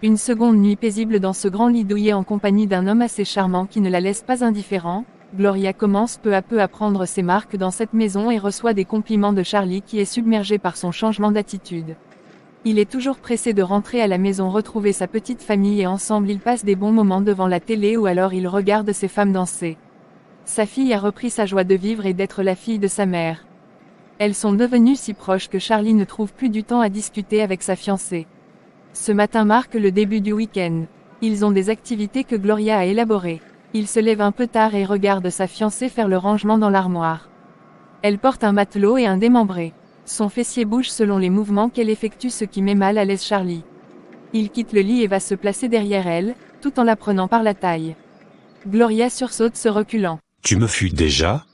Une seconde nuit paisible dans ce grand lit douillet en compagnie d'un homme assez charmant qui ne la laisse pas indifférent, Gloria commence peu à peu à prendre ses marques dans cette maison et reçoit des compliments de Charlie qui est submergé par son changement d'attitude. Il est toujours pressé de rentrer à la maison retrouver sa petite famille et ensemble ils passent des bons moments devant la télé ou alors il regarde ses femmes danser. Sa fille a repris sa joie de vivre et d'être la fille de sa mère. Elles sont devenues si proches que Charlie ne trouve plus du temps à discuter avec sa fiancée. Ce matin marque le début du week-end. Ils ont des activités que Gloria a élaborées. Il se lève un peu tard et regarde sa fiancée faire le rangement dans l'armoire. Elle porte un matelot et un démembré. Son fessier bouge selon les mouvements qu'elle effectue, ce qui met mal à l'aise Charlie. Il quitte le lit et va se placer derrière elle, tout en la prenant par la taille. Gloria sursaute se reculant. Tu me fuis déjà?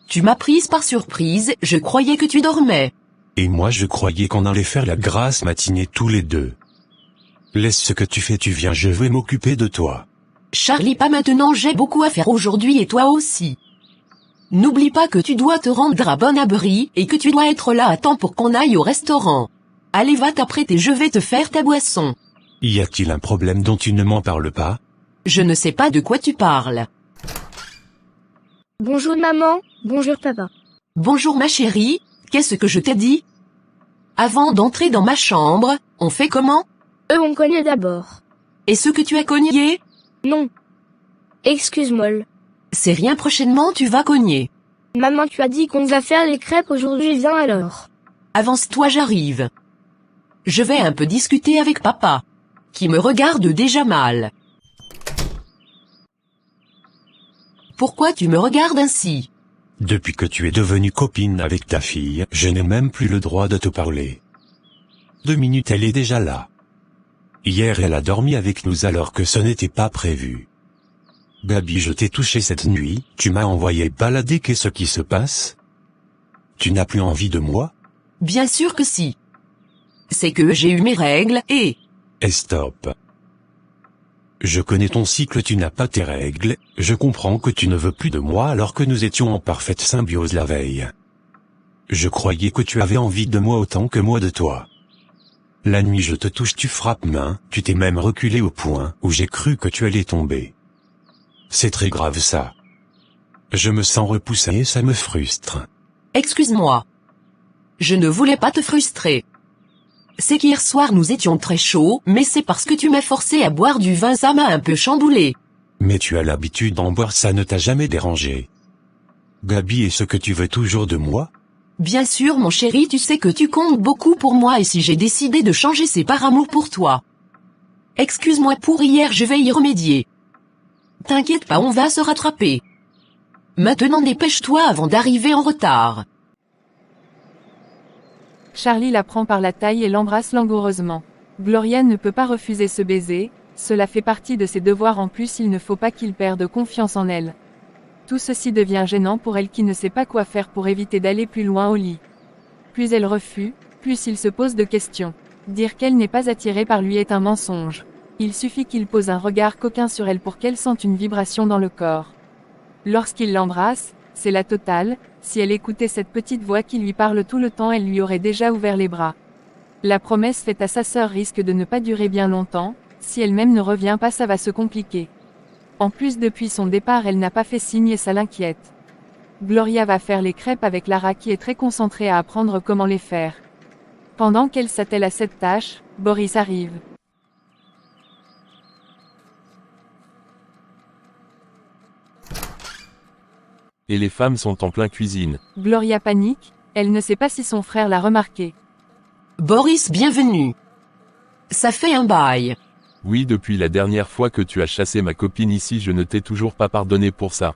Tu m'as prise par surprise, je croyais que tu dormais. Et moi je croyais qu'on allait faire la grasse matinée tous les deux. Laisse ce que tu fais, tu viens, je vais m'occuper de toi. Charlie, pas maintenant, j'ai beaucoup à faire aujourd'hui et toi aussi. N'oublie pas que tu dois te rendre à bon abri et que tu dois être là à temps pour qu'on aille au restaurant. Allez, va t'apprêter, je vais te faire ta boisson. Y a-t-il un problème dont tu ne m'en parles pas? Je ne sais pas de quoi tu parles. Bonjour maman, bonjour papa. Bonjour ma chérie, qu'est-ce que je t'ai dit? Avant d'entrer dans ma chambre, on fait comment? Eux on cognait d'abord. Et ce que tu as cogné? Non. Excuse-moi. C'est rien, prochainement tu vas cogner. Maman, tu as dit qu'on va faire les crêpes aujourd'hui, viens alors. Avance-toi, j'arrive. Je vais un peu discuter avec papa, qui me regarde déjà mal. Pourquoi tu me regardes ainsi? Depuis que tu es devenue copine avec ta fille, je n'ai même plus le droit de te parler. 2 minutes, elle est déjà là. Hier elle a dormi avec nous alors que ce n'était pas prévu. Gabi, je t'ai touché cette nuit, tu m'as envoyé balader, qu'est-ce qui se passe? Tu n'as plus envie de moi? Bien sûr que si. C'est que j'ai eu mes règles et... Et stop. Je connais ton cycle, tu n'as pas tes règles, je comprends que tu ne veux plus de moi alors que nous étions en parfaite symbiose la veille. Je croyais que tu avais envie de moi autant que moi de toi. La nuit je te touche, tu frappes main, tu t'es même reculé au point où j'ai cru que tu allais tomber. C'est très grave ça. Je me sens repoussé et ça me frustre. Excuse-moi. Je ne voulais pas te frustrer. C'est qu'hier soir nous étions très chauds, mais c'est parce que tu m'as forcé à boire du vin, ça m'a un peu chamboulé. Mais tu as l'habitude d'en boire, ça ne t'a jamais dérangé. Gabi, est-ce que tu veux toujours de moi? Bien sûr mon chéri, tu sais que tu comptes beaucoup pour moi et si j'ai décidé de changer c'est par amour pour toi. Excuse-moi pour hier, je vais y remédier. T'inquiète pas, on va se rattraper. Maintenant dépêche-toi avant d'arriver en retard. Charlie la prend par la taille et l'embrasse langoureusement. Gloria ne peut pas refuser ce baiser, cela fait partie de ses devoirs, en plus il ne faut pas qu'il perde confiance en elle. Tout ceci devient gênant pour elle qui ne sait pas quoi faire pour éviter d'aller plus loin au lit. Plus elle refuse, plus il se pose de questions. Dire qu'elle n'est pas attirée par lui est un mensonge. Il suffit qu'il pose un regard coquin sur elle pour qu'elle sente une vibration dans le corps. Lorsqu'il l'embrasse, c'est la totale, si elle écoutait cette petite voix qui lui parle tout le temps, elle lui aurait déjà ouvert les bras. La promesse faite à sa sœur risque de ne pas durer bien longtemps, si elle-même ne revient pas ça va se compliquer. En plus depuis son départ elle n'a pas fait signe et ça l'inquiète. Gloria va faire les crêpes avec Lara qui est très concentrée à apprendre comment les faire. Pendant qu'elle s'attelle à cette tâche, Boris arrive. Et les femmes sont en plein cuisine. Gloria panique, elle ne sait pas si son frère l'a remarqué. Boris, bienvenue. Ça fait un bail. Oui, depuis la dernière fois que tu as chassé ma copine ici, je ne t'ai toujours pas pardonné pour ça.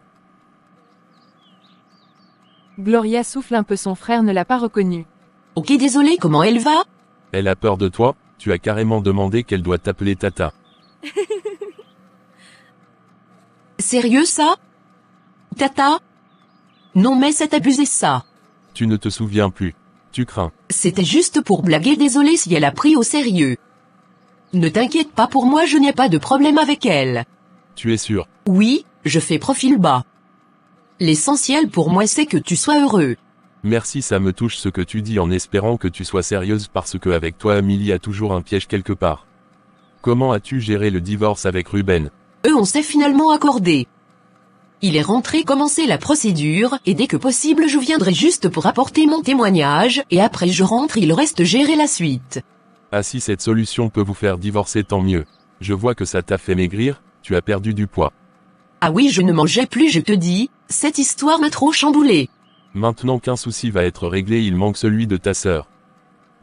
Gloria souffle un peu, son frère ne l'a pas reconnu. Ok, désolé, comment elle va? Elle a peur de toi, tu as carrément demandé qu'elle doit t'appeler Tata. Sérieux ça? Tata? Non mais c'est abusé ça. Tu ne te souviens plus. Tu crains. C'était juste pour blaguer, désolé si elle a pris au sérieux. Ne t'inquiète pas pour moi, je n'ai pas de problème avec elle. Tu es sûr? Oui, je fais profil bas. L'essentiel pour moi c'est que tu sois heureux. Merci, ça me touche ce que tu dis en espérant que tu sois sérieuse parce que avec toi Amélie a toujours un piège quelque part. Comment as-tu géré le divorce avec Ruben? On s'est finalement accordé. Il est rentré commencer la procédure, et dès que possible je viendrai juste pour apporter mon témoignage, et après je rentre il reste gérer la suite. Ah, si cette solution peut vous faire divorcer, tant mieux. Je vois que ça t'a fait maigrir, tu as perdu du poids. Ah oui, je ne mangeais plus, je te dis, cette histoire m'a trop chamboulé. Maintenant qu'un souci va être réglé, il manque celui de ta sœur.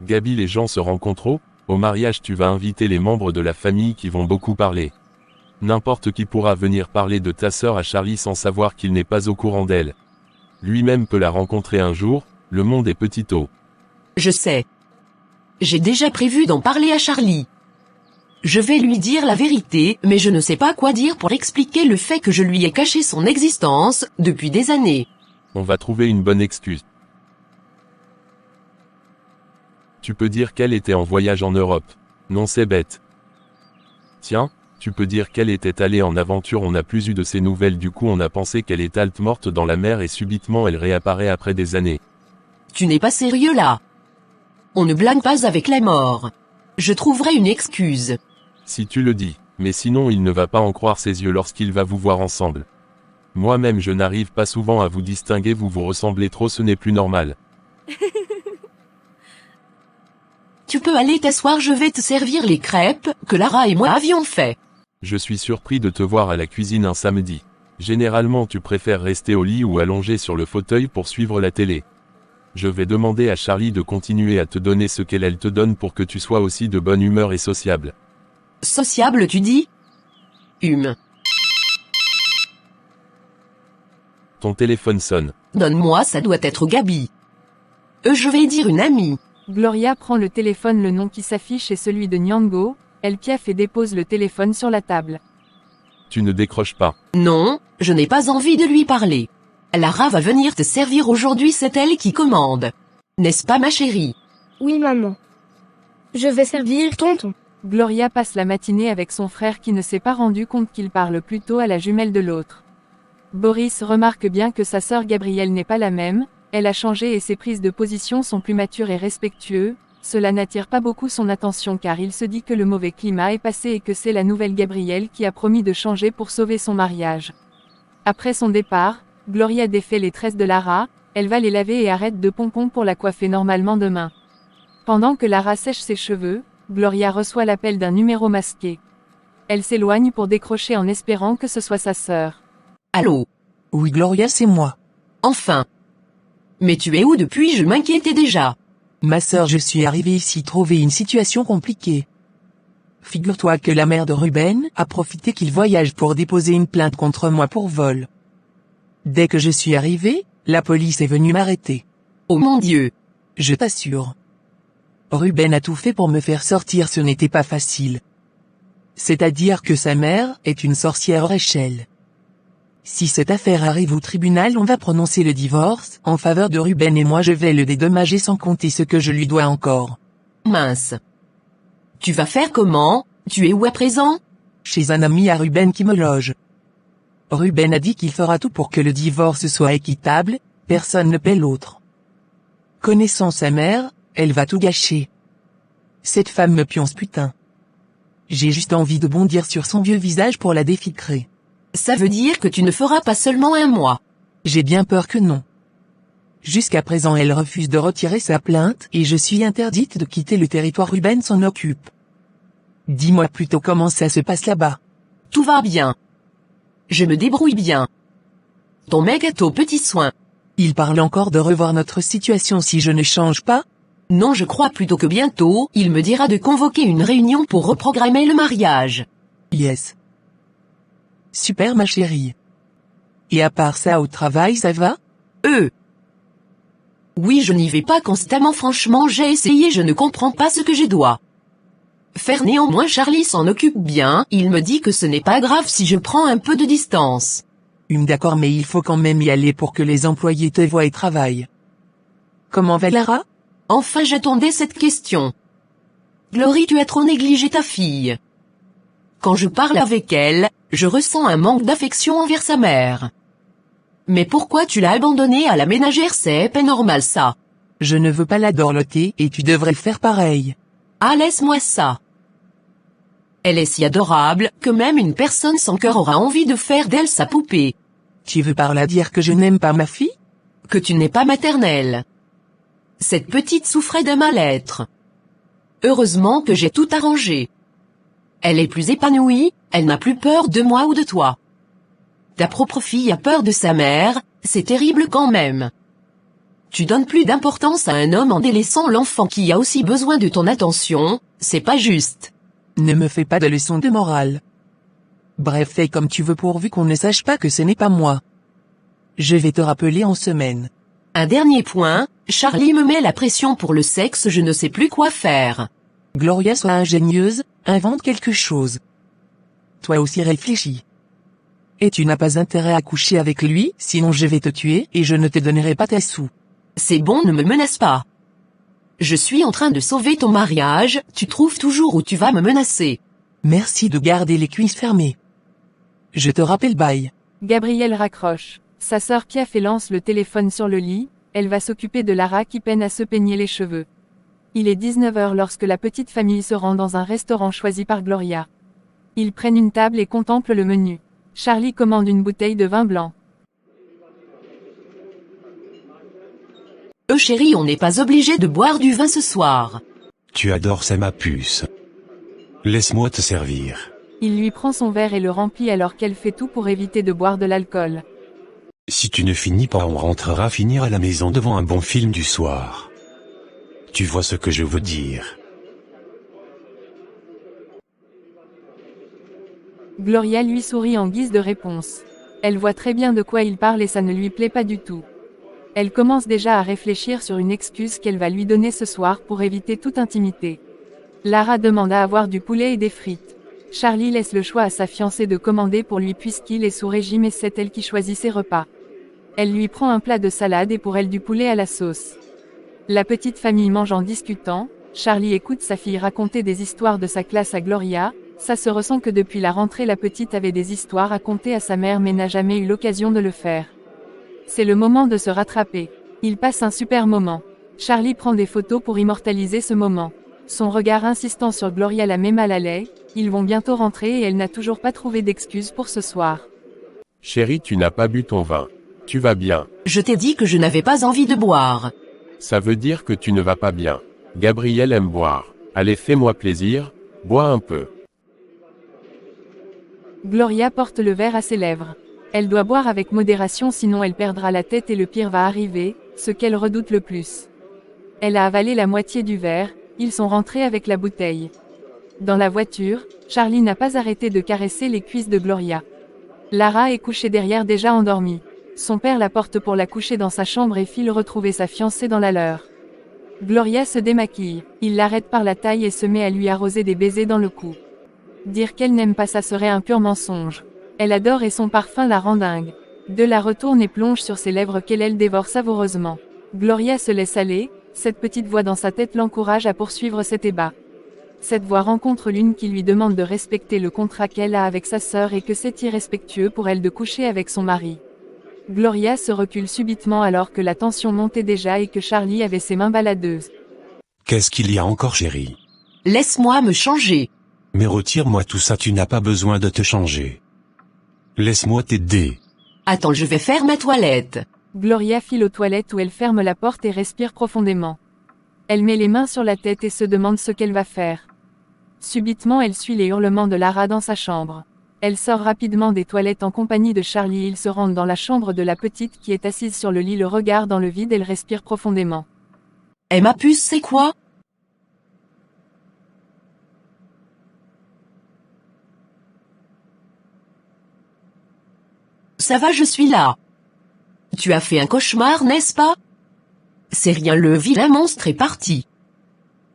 Gabi, les gens se rencontrent au mariage, tu vas inviter les membres de la famille qui vont beaucoup parler. N'importe qui pourra venir parler de ta sœur à Charlie sans savoir qu'il n'est pas au courant d'elle. Lui-même peut la rencontrer un jour, le monde est petit. Je sais. J'ai déjà prévu d'en parler à Charlie. Je vais lui dire la vérité, mais je ne sais pas quoi dire pour expliquer le fait que je lui ai caché son existence, depuis des années. On va trouver une bonne excuse. Tu peux dire qu'elle était en voyage en Europe. Non, c'est bête. Tiens, tu peux dire qu'elle était allée en aventure, on n'a plus eu de ses nouvelles, du coup on a pensé qu'elle est halte morte dans la mer et subitement elle réapparaît après des années. Tu n'es pas sérieux là. On ne blague pas avec la mort. Je trouverai une excuse. Si tu le dis, mais sinon il ne va pas en croire ses yeux lorsqu'il va vous voir ensemble. Moi-même je n'arrive pas souvent à vous distinguer, vous vous ressemblez trop, ce n'est plus normal. Tu peux aller t'asseoir, je vais te servir les crêpes, que Lara et moi avions fait. Je suis surpris de te voir à la cuisine un samedi. Généralement tu préfères rester au lit ou allongé sur le fauteuil pour suivre la télé. Je vais demander à Charlie de continuer à te donner ce qu'elle te donne pour que tu sois aussi de bonne humeur et sociable. Sociable tu dis? Ton téléphone sonne. Donne-moi, ça doit être Gabi. Je vais dire une amie. Gloria prend le téléphone, le nom qui s'affiche est celui de Nyango, elle piaffe et dépose le téléphone sur la table. Tu ne décroches pas. Non, je n'ai pas envie de lui parler. Lara va venir te servir aujourd'hui, c'est elle qui commande. N'est-ce pas ma chérie? Oui maman. Je vais servir tonton. Gloria passe la matinée avec son frère qui ne s'est pas rendu compte qu'il parle plutôt à la jumelle de l'autre. Boris remarque bien que sa sœur Gabrielle n'est pas la même, elle a changé et ses prises de position sont plus matures et respectueuses. Cela n'attire pas beaucoup son attention car il se dit que le mauvais climat est passé et que c'est la nouvelle Gabrielle qui a promis de changer pour sauver son mariage. Après son départ, Gloria défait les tresses de Lara, elle va les laver et arrête de pompons pour la coiffer normalement demain. Pendant que Lara sèche ses cheveux, Gloria reçoit l'appel d'un numéro masqué. Elle s'éloigne pour décrocher en espérant que ce soit sa sœur. Allô? Oui Gloria, c'est moi. Enfin. Mais tu es où depuis? Je m'inquiétais déjà. Ma sœur, je suis arrivée ici trouver une situation compliquée. Figure-toi que la mère de Ruben a profité qu'il voyage pour déposer une plainte contre moi pour vol. Dès que je suis arrivée, la police est venue m'arrêter. Oh mon Dieu. Je t'assure. Ruben a tout fait pour me faire sortir, ce n'était pas facile. C'est-à-dire que sa mère est une sorcière Rachel. Si cette affaire arrive au tribunal, on va prononcer le divorce en faveur de Ruben et moi je vais le dédommager sans compter ce que je lui dois encore. Mince. Tu vas faire comment? Tu es où à présent? Chez un ami à Ruben qui me loge. Ruben a dit qu'il fera tout pour que le divorce soit équitable, personne ne paie l'autre. Connaissant sa mère, elle va tout gâcher. Cette femme me pionce putain. J'ai juste envie de bondir sur son vieux visage pour la défiltrer. Ça veut dire que tu ne feras pas seulement un mois. J'ai bien peur que non. Jusqu'à présent elle refuse de retirer sa plainte et je suis interdite de quitter le territoire. Ruben s'en occupe. Dis-moi plutôt comment ça se passe là-bas. Tout va bien. Je me débrouille bien. Ton mec est aux petits soins. Il parle encore de revoir notre situation si je ne change pas? Non, je crois plutôt que bientôt, il me dira de convoquer une réunion pour reprogrammer le mariage. Yes. Super ma chérie. Et à part ça au travail ça va? Oui, je n'y vais pas constamment, franchement j'ai essayé, je ne comprends pas ce que je dois faire. Néanmoins Charlie s'en occupe bien, il me dit que ce n'est pas grave si je prends un peu de distance. D'accord, mais il faut quand même y aller pour que les employés te voient et travaillent. Comment va Lara? Enfin j'attendais cette question. Glory, tu as trop négligé ta fille. Quand je parle avec elle, je ressens un manque d'affection envers sa mère. Mais pourquoi tu l'as abandonnée à la ménagère? C'est pas normal ça. Je ne veux pas la dorloter et tu devrais faire pareil. Ah, laisse-moi ça. Elle est si adorable, que même une personne sans cœur aura envie de faire d'elle sa poupée. Tu veux par là dire que je n'aime pas ma fille? Que tu n'es pas maternelle. Cette petite souffrait d'un mal-être. Heureusement que j'ai tout arrangé. Elle est plus épanouie, elle n'a plus peur de moi ou de toi. Ta propre fille a peur de sa mère, c'est terrible quand même. Tu donnes plus d'importance à un homme en délaissant l'enfant qui a aussi besoin de ton attention, c'est pas juste. Ne me fais pas de leçons de morale. Bref, fais comme tu veux pourvu qu'on ne sache pas que ce n'est pas moi. Je vais te rappeler en semaine. Un dernier point, Charlie me met la pression pour le sexe, je ne sais plus quoi faire. Gloria, sois ingénieuse, invente quelque chose. Toi aussi réfléchis. Et tu n'as pas intérêt à coucher avec lui, sinon je vais te tuer et je ne te donnerai pas tes sous. C'est bon, ne me menace pas. Je suis en train de sauver ton mariage, tu trouves toujours où tu vas me menacer. Merci de garder les cuisses fermées. Je te rappelle bye. Gabriel raccroche. Sa sœur Pia fait lance le téléphone sur le lit, elle va s'occuper de Lara qui peine à se peigner les cheveux. Il est 19h lorsque la petite famille se rend dans un restaurant choisi par Gloria. Ils prennent une table et contemplent le menu. Charlie commande une bouteille de vin blanc. Chérie, on n'est pas obligé de boire du vin ce soir. Tu adores ça ma puce. Laisse-moi te servir. Il lui prend son verre et le remplit alors qu'elle fait tout pour éviter de boire de l'alcool. Si tu ne finis pas, on rentrera finir à la maison devant un bon film du soir. Tu vois ce que je veux dire. Gloria lui sourit en guise de réponse. Elle voit très bien de quoi il parle et ça ne lui plaît pas du tout. Elle commence déjà à réfléchir sur une excuse qu'elle va lui donner ce soir pour éviter toute intimité. Lara demande à avoir du poulet et des frites. Charlie laisse le choix à sa fiancée de commander pour lui puisqu'il est sous régime et c'est elle qui choisit ses repas. Elle lui prend un plat de salade et pour elle du poulet à la sauce. La petite famille mange en discutant, Charlie écoute sa fille raconter des histoires de sa classe à Gloria, ça se ressent que depuis la rentrée la petite avait des histoires à conter à sa mère mais n'a jamais eu l'occasion de le faire. C'est le moment de se rattraper. Il passe un super moment. Charlie prend des photos pour immortaliser ce moment. Son regard insistant sur Gloria la met mal à l'aise, ils vont bientôt rentrer et elle n'a toujours pas trouvé d'excuse pour ce soir. Chérie, tu n'as pas bu ton vin. Tu vas bien. Je t'ai dit que je n'avais pas envie de boire. Ça veut dire que tu ne vas pas bien. Gabriel aime boire. Allez, fais-moi plaisir, bois un peu. Gloria porte le verre à ses lèvres. Elle doit boire avec modération sinon elle perdra la tête et le pire va arriver, ce qu'elle redoute le plus. Elle a avalé la moitié du verre, ils sont rentrés avec la bouteille. Dans la voiture, Charlie n'a pas arrêté de caresser les cuisses de Gloria. Lara est couchée derrière déjà endormie. Son père la porte pour la coucher dans sa chambre et file retrouver sa fiancée dans la leur. Gloria se démaquille, il l'arrête par la taille et se met à lui arroser des baisers dans le cou. Dire qu'elle n'aime pas ça serait un pur mensonge. Elle adore et son parfum la rend dingue. De la retourne et plonge sur ses lèvres qu'elle dévore savoureusement. Gloria se laisse aller, cette petite voix dans sa tête l'encourage à poursuivre cet ébat. Cette voix rencontre l'une qui lui demande de respecter le contrat qu'elle a avec sa sœur et que c'est irrespectueux pour elle de coucher avec son mari. Gloria se recule subitement alors que la tension montait déjà et que Charlie avait ses mains baladeuses. Qu'est-ce qu'il y a encore, chérie? Laisse-moi me changer. Mais retire-moi tout ça, tu n'as pas besoin de te changer. Laisse-moi t'aider. Attends, je vais faire ma toilette. Gloria file aux toilettes où elle ferme la porte et respire profondément. Elle met les mains sur la tête et se demande ce qu'elle va faire. Subitement elle suit les hurlements de Lara dans sa chambre. Elle sort rapidement des toilettes en compagnie de Charlie. Ils se rendent dans la chambre de la petite qui est assise sur le lit, le regard dans le vide, elle respire profondément. Eh ma puce, c'est quoi? Ça va, je suis là. Tu as fait un cauchemar, n'est-ce pas? C'est rien, le vilain monstre est parti.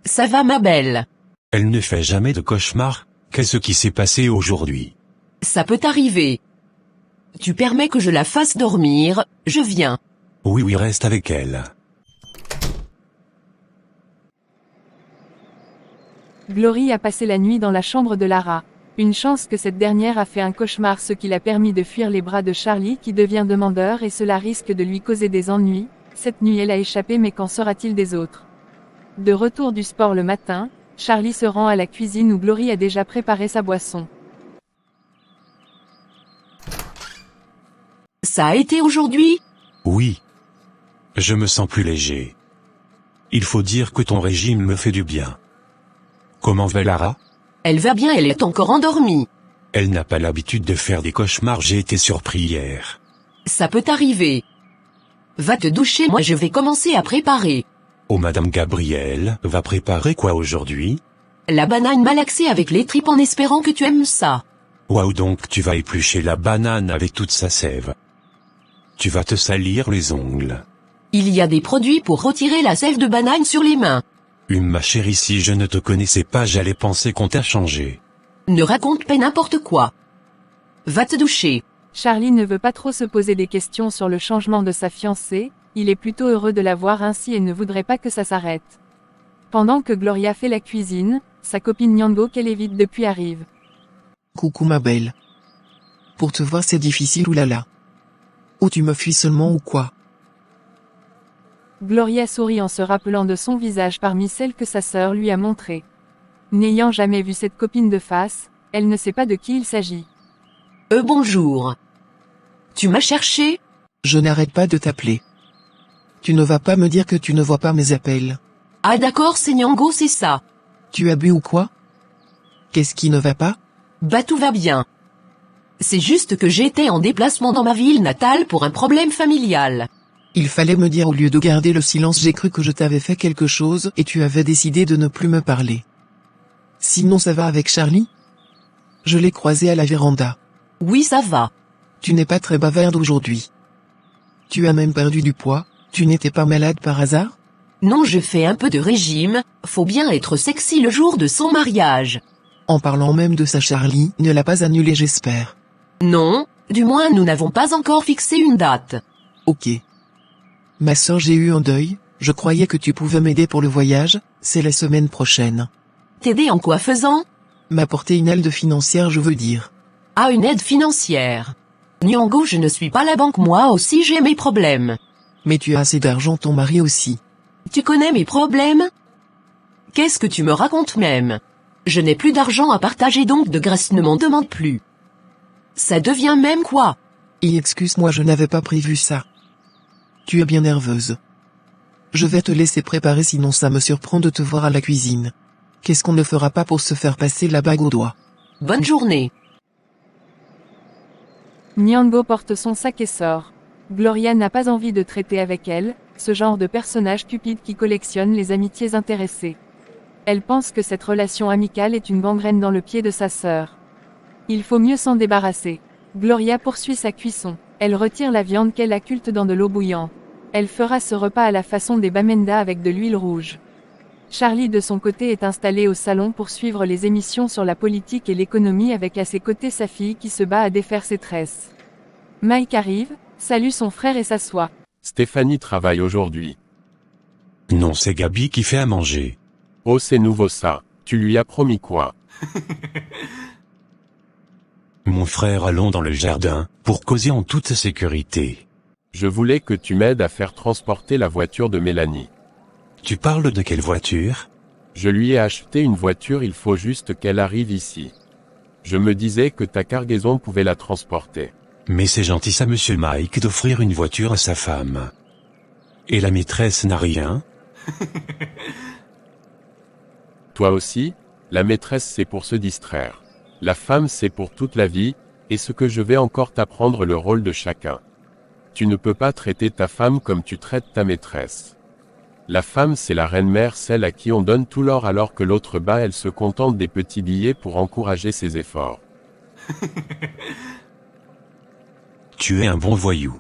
Ça va, ma belle? Elle ne fait jamais de cauchemar, qu'est-ce qui s'est passé aujourd'hui? Ça peut arriver. Tu permets que je la fasse dormir, je viens. Oui, reste avec elle. Glory a passé la nuit dans la chambre de Lara. Une chance que cette dernière a fait un cauchemar, ce qui l'a permis de fuir les bras de Charlie qui devient demandeur et cela risque de lui causer des ennuis. Cette nuit elle a échappé, mais qu'en sera-t-il des autres? De retour du sport le matin, Charlie se rend à la cuisine où Glory a déjà préparé sa boisson. Ça a été aujourd'hui? Oui. Je me sens plus léger. Il faut dire que ton régime me fait du bien. Comment va Lara? Elle va bien, elle est encore endormie. Elle n'a pas l'habitude de faire des cauchemars, j'ai été surpris hier. Ça peut arriver. Va te doucher, moi je vais commencer à préparer. Oh, Madame Gabrielle va préparer quoi aujourd'hui? La banane malaxée avec les tripes en espérant que tu aimes ça. Waouh, donc tu vas éplucher la banane avec toute sa sève. Tu vas te salir les ongles. Il y a des produits pour retirer la sève de banane sur les mains. Ma chérie, si je ne te connaissais pas, j'allais penser qu'on t'a changé. Ne raconte pas n'importe quoi. Va te doucher. Charlie ne veut pas trop se poser des questions sur le changement de sa fiancée, il est plutôt heureux de la voir ainsi et ne voudrait pas que ça s'arrête. Pendant que Gloria fait la cuisine, sa copine Nyang'o qu'elle évite depuis arrive. Coucou ma belle. Pour te voir c'est difficile, oulala. Ou tu me fuis seulement ou quoi? Gloria sourit en se rappelant de son visage parmi celles que sa sœur lui a montrées. N'ayant jamais vu cette copine de face, elle ne sait pas de qui il s'agit. Bonjour. Tu m'as cherché? Je n'arrête pas de t'appeler. Tu ne vas pas me dire que tu ne vois pas mes appels. Ah d'accord, c'est Nyang'o, c'est ça. Tu as bu ou quoi? Qu'est-ce qui ne va pas? Bah tout va bien. C'est juste que j'étais en déplacement dans ma ville natale pour un problème familial. Il fallait me dire au lieu de garder le silence, j'ai cru que je t'avais fait quelque chose et tu avais décidé de ne plus me parler. Sinon ça va avec Charlie? Je l'ai croisé à la véranda. Oui, ça va. Tu n'es pas très bavarde aujourd'hui. Tu as même perdu du poids, tu n'étais pas malade par hasard? Non, je fais un peu de régime, faut bien être sexy le jour de son mariage. En parlant même de ça, Charlie ne l'a pas annulé, j'espère. Non, du moins nous n'avons pas encore fixé une date. Ok. Ma sœur, j'ai eu un deuil, je croyais que tu pouvais m'aider pour le voyage, c'est la semaine prochaine. T'aider en quoi faisant? M'apporter une aide financière, je veux dire. Ah, une aide financière. Nyang'o, je ne suis pas la banque, moi aussi j'ai mes problèmes. Mais tu as assez d'argent, ton mari aussi. Tu connais mes problèmes? Qu'est-ce que tu me racontes même? Je n'ai plus d'argent à partager, donc de grâce ne m'en demande plus. Ça devient même quoi? Et excuse-moi, je n'avais pas prévu ça. Tu es bien nerveuse. Je vais te laisser préparer, sinon ça me surprend de te voir à la cuisine. Qu'est-ce qu'on ne fera pas pour se faire passer la bague au doigt? Bonne journée. Nyang'o porte son sac et sort. Gloria n'a pas envie de traiter avec elle, ce genre de personnage cupide qui collectionne les amitiés intéressées. Elle pense que cette relation amicale est une gangrène dans le pied de sa sœur. Il faut mieux s'en débarrasser. Gloria poursuit sa cuisson. Elle retire la viande qu'elle occulte dans de l'eau bouillante. Elle fera ce repas à la façon des bamenda avec de l'huile rouge. Charlie de son côté est installé au salon pour suivre les émissions sur la politique et l'économie avec à ses côtés sa fille qui se bat à défaire ses tresses. Mike arrive, salue son frère et s'assoit. Stéphanie travaille aujourd'hui. Non, c'est Gabi qui fait à manger. Oh, c'est nouveau ça. Tu lui as promis quoi? Mon frère, allons dans le jardin, pour causer en toute sécurité. Je voulais que tu m'aides à faire transporter la voiture de Mélanie. Tu parles de quelle voiture? Je lui ai acheté une voiture, il faut juste qu'elle arrive ici. Je me disais que ta cargaison pouvait la transporter. Mais c'est gentil ça, monsieur Mike, d'offrir une voiture à sa femme. Et la maîtresse n'a rien? Toi aussi, la maîtresse c'est pour se distraire. La femme c'est pour toute la vie, et ce que je vais encore t'apprendre le rôle de chacun. Tu ne peux pas traiter ta femme comme tu traites ta maîtresse. La femme c'est la reine-mère, celle à qui on donne tout l'or alors que l'autre bas elle se contente des petits billets pour encourager ses efforts. Tu es un bon voyou.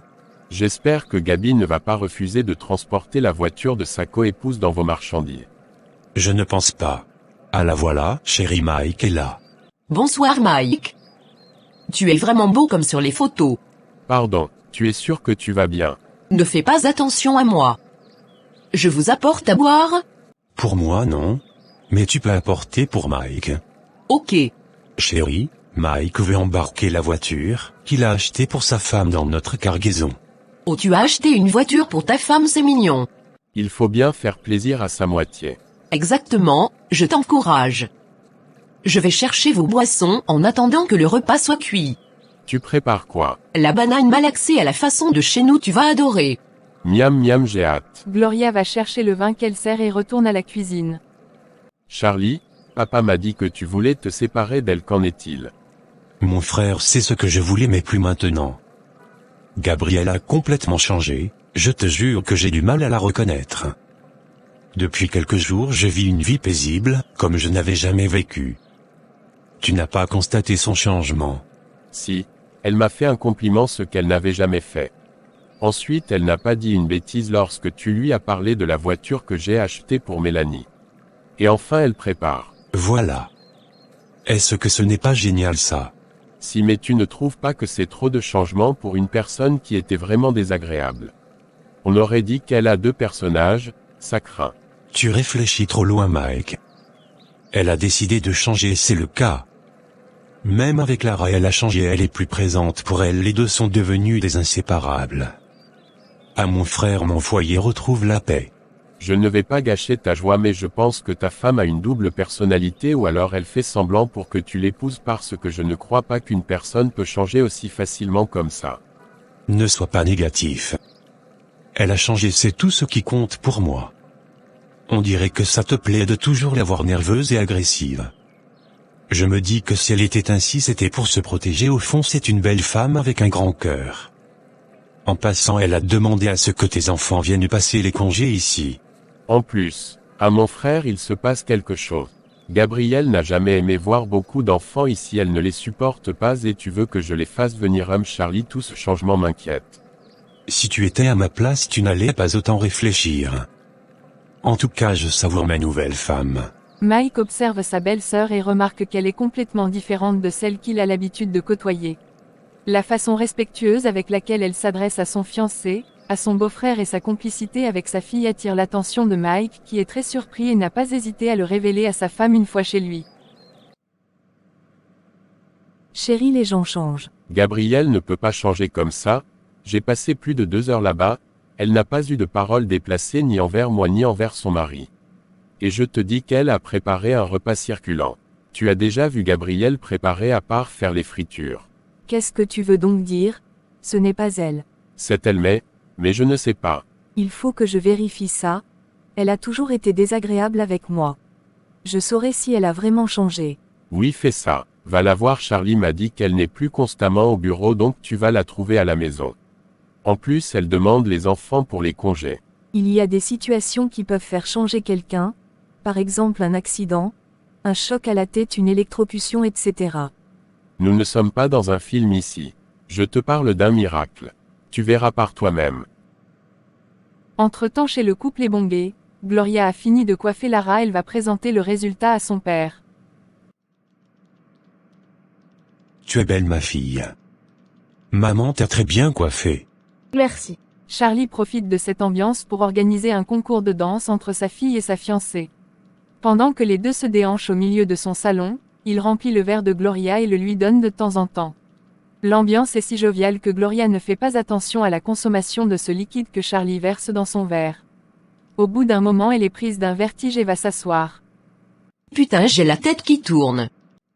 J'espère que Gabi ne va pas refuser de transporter la voiture de sa coépouse dans vos marchandises. Je ne pense pas. Ah la voilà, chérie, Mike est là. Bonsoir Mike. Tu es vraiment beau comme sur les photos. Pardon, tu es sûr que tu vas bien? Ne fais pas attention à moi. Je vous apporte à boire? Pour moi non. Mais tu peux apporter pour Mike. Ok. Chérie, Mike veut embarquer la voiture qu'il a achetée pour sa femme dans notre cargaison. Oh, tu as acheté une voiture pour ta femme, c'est mignon. Il faut bien faire plaisir à sa moitié. Exactement, je t'encourage. Je vais chercher vos boissons en attendant que le repas soit cuit. Tu prépares quoi? La banane malaxée à la façon de chez nous, tu vas adorer. Miam miam, j'ai hâte. Gloria va chercher le vin qu'elle sert et retourne à la cuisine. Charlie, papa m'a dit que tu voulais te séparer d'elle, qu'en est-il? Mon frère sait ce que je voulais mais plus maintenant. Gabrielle a complètement changé, je te jure que j'ai du mal à la reconnaître. Depuis quelques jours je vis une vie paisible, comme je n'avais jamais vécu. Tu n'as pas constaté son changement. Si, elle m'a fait un compliment, ce qu'elle n'avait jamais fait. Ensuite, elle n'a pas dit une bêtise lorsque tu lui as parlé de la voiture que j'ai achetée pour Mélanie. Et enfin, elle prépare. Voilà. Est-ce que ce n'est pas génial ça? Si, mais tu ne trouves pas que c'est trop de changements pour une personne qui était vraiment désagréable? On aurait dit qu'elle a deux personnages, ça craint. Tu réfléchis trop loin, Mike. Elle a décidé de changer, c'est le cas. Même avec Lara, elle a changé, elle est plus présente pour elle, les deux sont devenus des inséparables. À mon frère, mon foyer retrouve la paix. Je ne vais pas gâcher ta joie, mais je pense que ta femme a une double personnalité, ou alors elle fait semblant pour que tu l'épouses, parce que je ne crois pas qu'une personne peut changer aussi facilement comme ça. Ne sois pas négatif. Elle a changé, c'est tout ce qui compte pour moi. On dirait que ça te plaît de toujours la voir nerveuse et agressive. Je me dis que si elle était ainsi, c'était pour se protéger, au fond c'est une belle femme avec un grand cœur. En passant, elle a demandé à ce que tes enfants viennent passer les congés ici. En plus, à mon frère il se passe quelque chose. Gabrielle n'a jamais aimé voir beaucoup d'enfants ici, elle ne les supporte pas, et tu veux que je les fasse venir? Charlie, tout ce changement m'inquiète. Si tu étais à ma place, tu n'allais pas autant réfléchir. En tout cas, je savoure ma nouvelle femme. Mike observe sa belle-sœur et remarque qu'elle est complètement différente de celle qu'il a l'habitude de côtoyer. La façon respectueuse avec laquelle elle s'adresse à son fiancé, à son beau-frère, et sa complicité avec sa fille attire l'attention de Mike, qui est très surpris et n'a pas hésité à le révéler à sa femme une fois chez lui. Chérie, les gens changent. Gabrielle ne peut pas changer comme ça, j'ai passé plus de 2 heures là-bas, elle n'a pas eu de parole déplacée ni envers moi ni envers son mari. Et je te dis qu'elle a préparé un repas circulant. Tu as déjà vu Gabrielle préparer à part faire les fritures? Qu'est-ce que tu veux donc dire? Ce n'est pas elle. C'est elle, mais je ne sais pas. Il faut que je vérifie ça. Elle a toujours été désagréable avec moi. Je saurai si elle a vraiment changé. Oui, fais ça. Va la voir, Charlie m'a dit qu'elle n'est plus constamment au bureau, donc tu vas la trouver à la maison. En plus, elle demande les enfants pour les congés. Il y a des situations qui peuvent faire changer quelqu'un, par exemple un accident, un choc à la tête, une électrocution, etc. Nous ne sommes pas dans un film ici. Je te parle d'un miracle. Tu verras par toi-même. Entre-temps, chez le couple Ebongé, Gloria a fini de coiffer Lara, elle va présenter le résultat à son père. Tu es belle, ma fille. Maman t'a très bien coiffée. Merci. Charlie profite de cette ambiance pour organiser un concours de danse entre sa fille et sa fiancée. Pendant que les deux se déhanchent au milieu de son salon, il remplit le verre de Gloria et le lui donne de temps en temps. L'ambiance est si joviale que Gloria ne fait pas attention à la consommation de ce liquide que Charlie verse dans son verre. Au bout d'un moment, elle est prise d'un vertige et va s'asseoir. Putain, j'ai la tête qui tourne.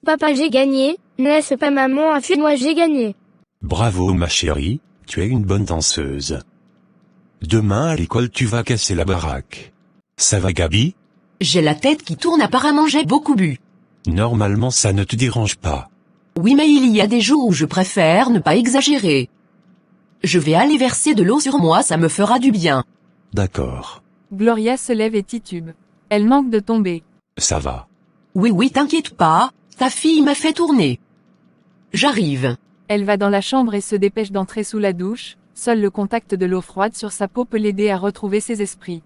Papa, j'ai gagné. Ne laisse pas maman à fuir, moi j'ai gagné. Bravo, ma chérie, tu es une bonne danseuse. Demain à l'école, tu vas casser la baraque. Ça va, Gabi? J'ai la tête qui tourne, apparemment j'ai beaucoup bu. Normalement, ça ne te dérange pas. Oui, mais il y a des jours où je préfère ne pas exagérer. Je vais aller verser de l'eau sur moi, ça me fera du bien. D'accord. Gloria se lève et titube. Elle manque de tomber. Ça va. Oui, t'inquiète pas, ta fille m'a fait tourner. J'arrive. Elle va dans la chambre et se dépêche d'entrer sous la douche, seul le contact de l'eau froide sur sa peau peut l'aider à retrouver ses esprits.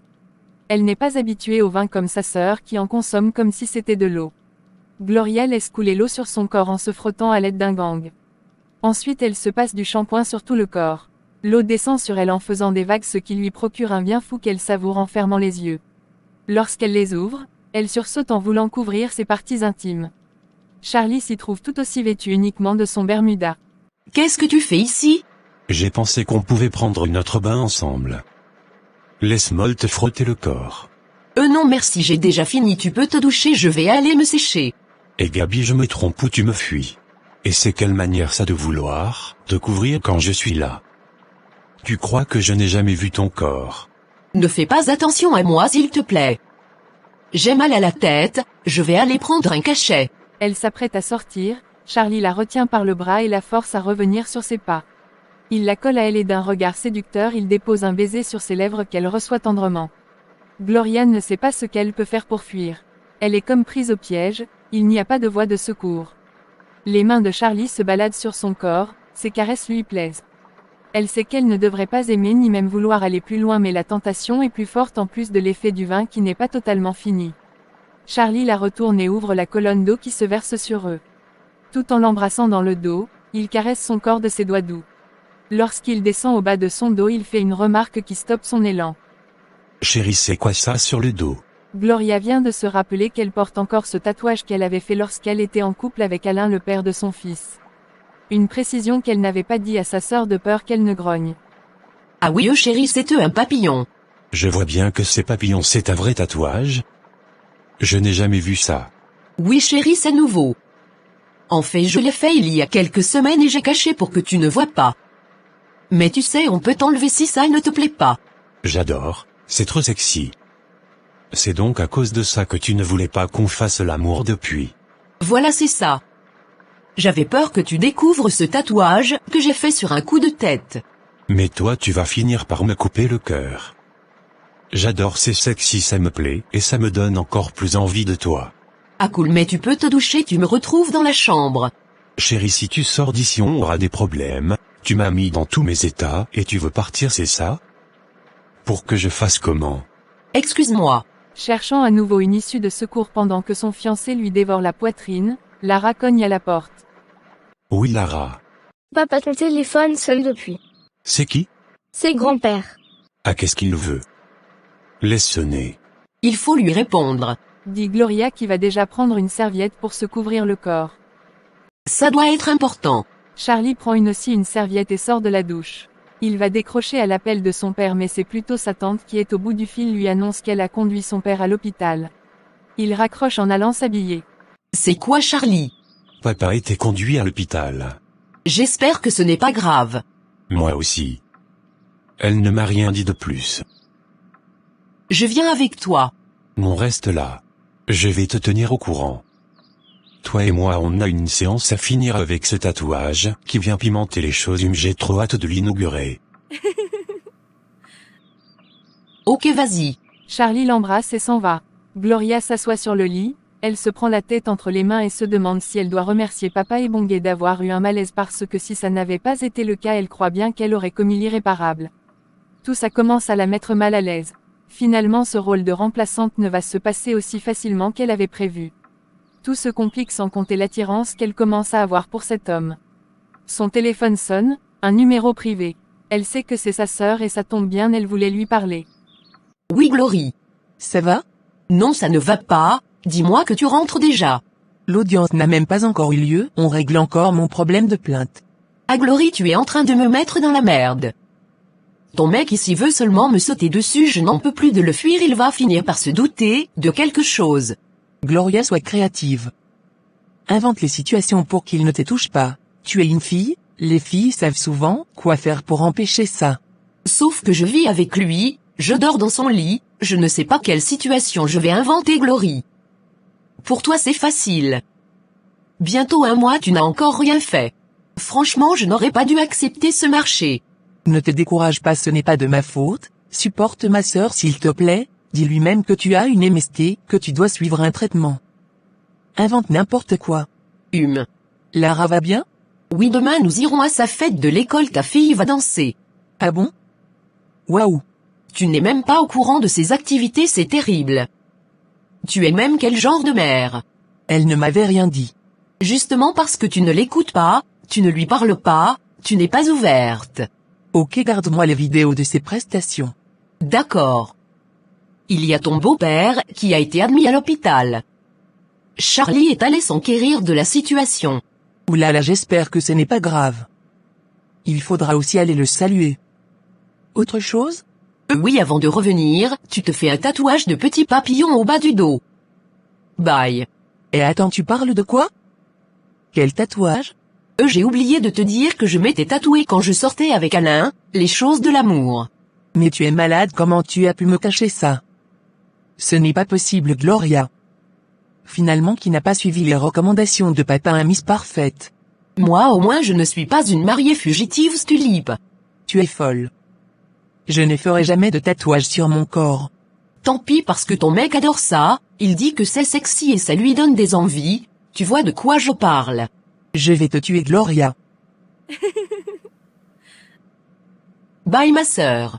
Elle n'est pas habituée au vin comme sa sœur qui en consomme comme si c'était de l'eau. Gloria laisse couler l'eau sur son corps en se frottant à l'aide d'un gant. Ensuite elle se passe du shampoing sur tout le corps. L'eau descend sur elle en faisant des vagues, ce qui lui procure un bien fou qu'elle savoure en fermant les yeux. Lorsqu'elle les ouvre, elle sursaute en voulant couvrir ses parties intimes. Charlie s'y trouve tout aussi vêtu uniquement de son bermuda. Qu'est-ce que tu fais ici? J'ai pensé qu'on pouvait prendre notre bain ensemble. Laisse-moi te frotter le corps. Non merci, j'ai déjà fini, tu peux te doucher, je vais aller me sécher. Et Gabi, je me trompe ou tu me fuis? Et c'est quelle manière ça de vouloir te couvrir quand je suis là? Tu crois que je n'ai jamais vu ton corps? Ne fais pas attention à moi s'il te plaît. J'ai mal à la tête, je vais aller prendre un cachet. Elle s'apprête à sortir, Charlie la retient par le bras et la force à revenir sur ses pas. Il la colle à elle et d'un regard séducteur il dépose un baiser sur ses lèvres qu'elle reçoit tendrement. Gloria ne sait pas ce qu'elle peut faire pour fuir. Elle est comme prise au piège, il n'y a pas de voie de secours. Les mains de Charlie se baladent sur son corps, ses caresses lui plaisent. Elle sait qu'elle ne devrait pas aimer ni même vouloir aller plus loin, mais la tentation est plus forte en plus de l'effet du vin qui n'est pas totalement fini. Charlie la retourne et ouvre la colonne d'eau qui se verse sur eux. Tout en l'embrassant dans le dos, il caresse son corps de ses doigts doux. Lorsqu'il descend au bas de son dos, il fait une remarque qui stoppe son élan. Chérie, c'est quoi ça sur le dos? Gloria vient de se rappeler qu'elle porte encore ce tatouage qu'elle avait fait lorsqu'elle était en couple avec Alain, le père de son fils. Une précision qu'elle n'avait pas dit à sa sœur de peur qu'elle ne grogne. Ah oui chérie, c'est un papillon. Je vois bien que ces papillons c'est un vrai tatouage. Je n'ai jamais vu ça. Oui chérie, c'est nouveau. En fait je l'ai fait il y a quelques semaines et j'ai caché pour que tu ne vois pas. Mais tu sais, on peut t'enlever si ça ne te plaît pas. J'adore, c'est trop sexy. C'est donc à cause de ça que tu ne voulais pas qu'on fasse l'amour depuis. Voilà, c'est ça. J'avais peur que tu découvres ce tatouage que j'ai fait sur un coup de tête. Mais toi tu vas finir par me couper le cœur. J'adore, c'est sexy, ça me plaît, et ça me donne encore plus envie de toi. Ah cool, mais tu peux te doucher, tu me retrouves dans la chambre. Chérie, si tu sors d'ici on aura des problèmes. Tu m'as mis dans tous mes états et tu veux partir, c'est ça? Pour que je fasse comment? Excuse-moi. Cherchant à nouveau une issue de secours pendant que son fiancé lui dévore la poitrine, Lara cogne à la porte. Oui Lara. Papa, ton téléphone sonne depuis. C'est qui? C'est grand-père. Ah, qu'est-ce qu'il veut? Laisse sonner. Il faut lui répondre. Dit Gloria qui va déjà prendre une serviette pour se couvrir le corps. Ça doit être important. Charlie prend aussi une serviette et sort de la douche. Il va décrocher à l'appel de son père, mais c'est plutôt sa tante qui est au bout du fil, lui annonce qu'elle a conduit son père à l'hôpital. Il raccroche en allant s'habiller. C'est quoi Charlie? Papa était conduit à l'hôpital. J'espère que ce n'est pas grave. Moi aussi. Elle ne m'a rien dit de plus. Je viens avec toi. On reste là. Je vais te tenir au courant. Toi et moi on a une séance à finir avec ce tatouage qui vient pimenter les choses, j'ai trop hâte de l'inaugurer. Ok, vas-y. Charlie l'embrasse et s'en va. Gloria s'assoit sur le lit, elle se prend la tête entre les mains et se demande si elle doit remercier papa et Bonguet d'avoir eu un malaise, parce que si ça n'avait pas été le cas, elle croit bien qu'elle aurait commis l'irréparable. Tout ça commence à la mettre mal à l'aise. Finalement, ce rôle de remplaçante ne va se passer aussi facilement qu'elle avait prévu. Tout se complique sans compter l'attirance qu'elle commence à avoir pour cet homme. Son téléphone sonne, un numéro privé. Elle sait que c'est sa sœur et ça tombe bien, elle voulait lui parler. Oui Glory. Ça va? Non, ça ne va pas, dis-moi que tu rentres déjà. L'audience n'a même pas encore eu lieu, on règle encore mon problème de plainte. Ah Glory, tu es en train de me mettre dans la merde. Ton mec ici veut seulement me sauter dessus, je n'en peux plus de le fuir, il va finir par se douter de quelque chose. Gloria, sois créative. Invente les situations pour qu'il ne te touche pas. Tu es une fille, les filles savent souvent quoi faire pour empêcher ça. Sauf que je vis avec lui, je dors dans son lit, je ne sais pas quelle situation je vais inventer Glory. Pour toi c'est facile. Bientôt un mois, tu n'as encore rien fait. Franchement, je n'aurais pas dû accepter ce marché. Ne te décourage pas, ce n'est pas de ma faute, supporte ma sœur s'il te plaît, dis-lui même que tu as une MST, que tu dois suivre un traitement. Invente n'importe quoi. Lara va bien? Oui, demain nous irons à sa fête de l'école, ta fille va danser. Ah bon? Waouh. Tu n'es même pas au courant de ses activités, c'est terrible. Tu es même quel genre de mère? Elle ne m'avait rien dit. Justement parce que tu ne l'écoutes pas, tu ne lui parles pas, tu n'es pas ouverte. Ok, garde-moi les vidéos de ses prestations. D'accord. Il y a ton beau-père qui a été admis à l'hôpital. Charlie est allé s'enquérir de la situation. Oulala, j'espère que ce n'est pas grave. Il faudra aussi aller le saluer. Autre chose? Oui, avant de revenir, tu te fais un tatouage de petits papillons au bas du dos. Bye. Et attends, tu parles de quoi? Quel tatouage? J'ai oublié de te dire que je m'étais tatoué quand je sortais avec Alain, les choses de l'amour. Mais tu es malade, comment tu as pu me cacher ça? Ce n'est pas possible, Gloria. Finalement, qui n'a pas suivi les recommandations de papa à Miss Parfaite? Moi au moins je ne suis pas une mariée fugitive Stulip. Tu es folle. Je ne ferai jamais de tatouage sur mon corps. Tant pis parce que ton mec adore ça, il dit que c'est sexy et ça lui donne des envies, tu vois de quoi je parle. Je vais te tuer, Gloria. Bye ma sœur.